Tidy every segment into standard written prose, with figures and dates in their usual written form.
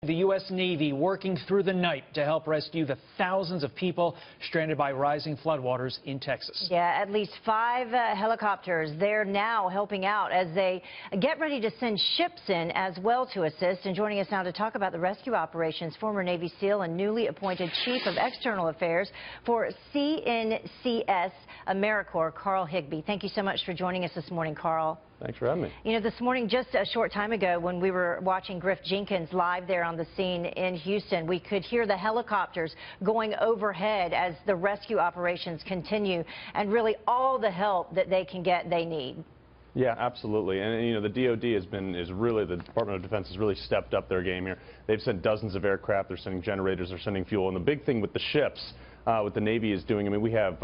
The U.S. Navy working through the night to help rescue the thousands of people stranded by rising floodwaters in Texas. Yeah, at least 5 helicopters. They're now helping out as they get ready to send ships in as well to assist. And joining us now to talk about the rescue operations, former Navy SEAL and newly appointed Chief of External Affairs for CNCS AmeriCorps, Carl Higbie. Thank you so much for joining us this morning, Carl. Thanks for having me. You know, this morning, just a short time ago, when we were watching Griff Jenkins live there on the scene in Houston, we could hear the helicopters going overhead as the rescue operations continue, and really all the help that they can get, they need. Yeah, absolutely. And you know, the DoD the Department of Defense has really stepped up their game here. They've sent dozens of aircraft, they're sending generators, they're sending fuel. And the big thing with the ships, what the Navy is doing, I mean, we have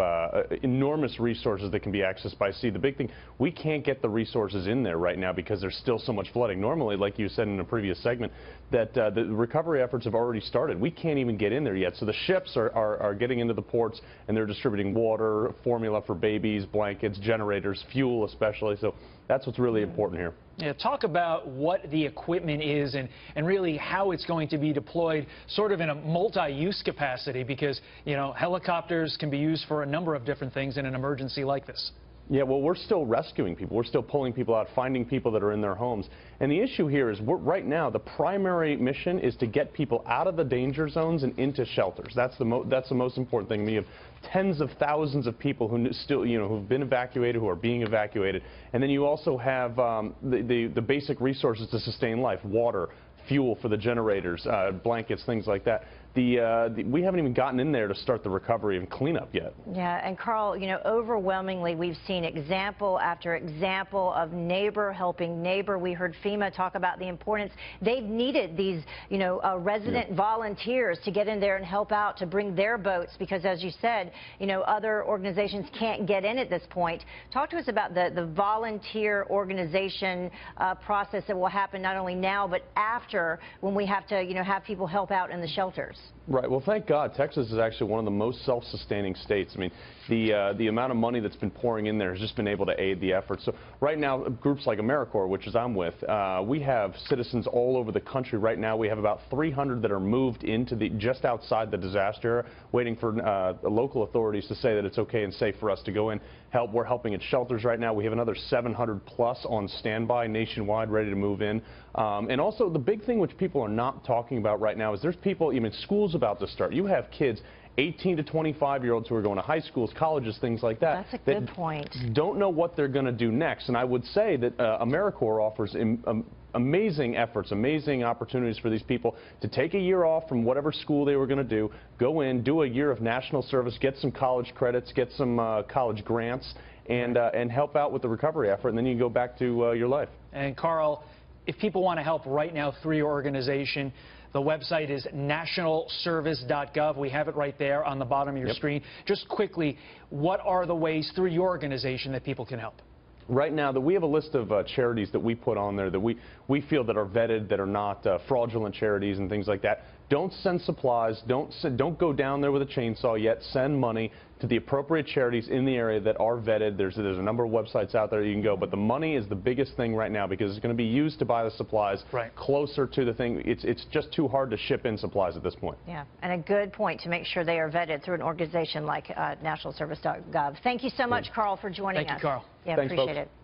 enormous resources that can be accessed by sea. The big thing, we can't get the resources in there right now because there's still so much flooding. Normally, like you said in a previous segment, that the recovery efforts have already started. We can't even get in there yet. So the ships are getting into the ports, and they're distributing water, formula for babies, blankets, generators, fuel especially. So that's what's really important here. Yeah, talk about what the equipment is and really how it's going to be deployed sort of in a multi-use capacity, because, you know, helicopters can be used for a number of different things in an emergency like this. Yeah, well, we're still rescuing people. We're still pulling people out, finding people that are in their homes. And the issue here is right now the primary mission is to get people out of the danger zones and into shelters. That's the most important thing. We have tens of thousands of people who still, you know, who've been evacuated, who are being evacuated. And then you also have the basic resources to sustain life: water, fuel for the generators, blankets, things like that. We haven't even gotten in there to start the recovery and cleanup yet. Yeah, and Carl, you know, overwhelmingly we've seen example after example of neighbor helping neighbor. We heard FEMA talk about the importance. They've needed these, you know, resident volunteers to get in there and help out, to bring their boats, because as you said, you know, other organizations can't get in at this point. Talk to us about the volunteer organization process that will happen not only now but after, when we have to, you know, have people help out in the shelters. Right. Well, thank God, Texas is actually one of the most self-sustaining states. I mean, the amount of money that's been pouring in there has just been able to aid the effort. So right now, groups like AmeriCorps, which is I'm with, we have citizens all over the country right now. We have about 300 that are moved into just outside the disaster area, waiting for local authorities to say that it's okay and safe for us to go in. We're helping at shelters right now. We have another 700 plus on standby nationwide, ready to move in. And also the big thing which people are not talking about right now is there's people, even school's about to start. You have kids 18 to 25-year-olds who are going to high schools, colleges, things like that. That's a good point. Don't know what they're going to do next. And I would say that AmeriCorps offers amazing efforts, amazing opportunities for these people to take a year off from whatever school they were going to do, go in, do a year of national service, get some college credits, get some college grants, and help out with the recovery effort, and then you can go back to your life. And Carl, if people want to help right now through your organization, the website is nationalservice.gov. We have it right there on the bottom of your screen. Just quickly, what are the ways through your organization that people can help? Right now, we have a list of charities that we put on there that we feel that are vetted, that are not fraudulent charities and things like that. Don't send supplies. Don't go down there with a chainsaw yet. Send money to the appropriate charities in the area that are vetted. There's a number of websites out there you can go, but the money is the biggest thing right now because it's going to be used to buy the supplies closer to the thing. It's just too hard to ship in supplies at this point. Yeah, and a good point to make sure they are vetted through an organization like nationalservice.gov. Thank you so much, Carl, for joining us. Thank you, Carl. Yeah, Thanks, appreciate folks. it.